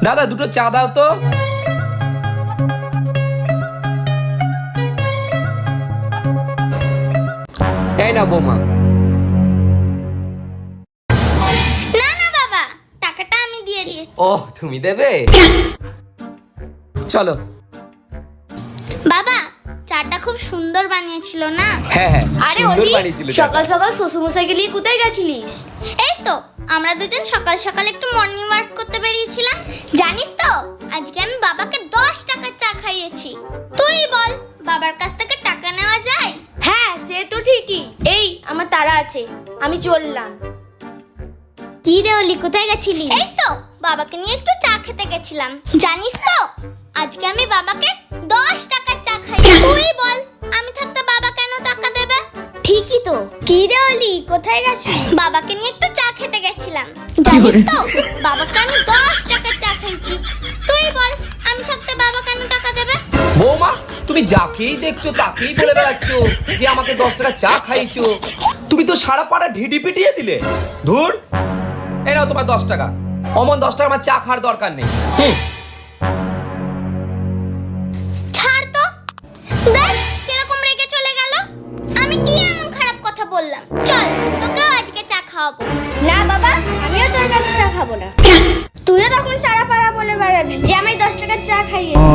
দাদা দুটো চা দাও তো। এই না বৌমা। না না বাবা, টাকাটা আমি দিয়ে দিয়েছি। ও তুমি দেবে, চলো। বাবা চাটা খুব সুন্দর বানিয়েছিল না? হ্যাঁ হ্যাঁ, আরে সুন্দর অলি, বানিয়েছিল সকাল সকাল শ্বশুরমশাইকে নিয়ে কোথায় গেছিলিস? এই তো আমরা দুজন সকাল সকাল একটু মর্নিং ওয়াক করতে বেরিয়েছিলাম। জানিস তো আজকে আমি বাবাকে 10 টাকার চা খাইয়েছি। তুই বল, বাবার কাছ থেকে টাকা নেওয়া যায়? হ্যাঁ সে তো ঠিকই। এই আমার তাড়া আছে, আমি চললাম। কি রে অলি, কোথায় গেছিলি? এই তো বাবাকে নিয়ে একটু চা খেতে গেছিলাম। জানিস তো আজকে আমি বাবাকে 10 টাকার চা খাইয়েছি। তুই বল, আমি থাকতে বাবা কেন টাকা দেবে? ঠিকই তো। কি রে অলি, কোথায় গেছিস? বাবাকে নিয়ে একটু চা খেতে গেছিলাম। জানিস তো বাবাকে আমি 10 টাকার চা খাইছি। তুই বল, আমি থাকতে বাবা কেন টাকা দেবে? বৌমা, তুমি যাকেই দেখছো তাকেই বলে বেড়াচ্ছো যে আমাকে 10 টাকা চা খাইছো। তুমি তো সারা পাড়া ঢিডি পিটিয়ে দিলে। ধুর, এই নাও তোমার 10 টাকা। অমন 10 টাকা আমার চা খাওয়ার দরকার নেই। ছাড় তো, দেখ কিরকম রেগে চলে গেল। আমি কি এমন খারাপ কথা বললাম? চল তোকেও আজকে চা খাওয়াবো। না বাবা, আমিও তোর কাছে চা খাবো না। তুইও তখন সারা পাড়া বলে বেড়াবি যে আমি 10 টাকার চা খাইয়েছি।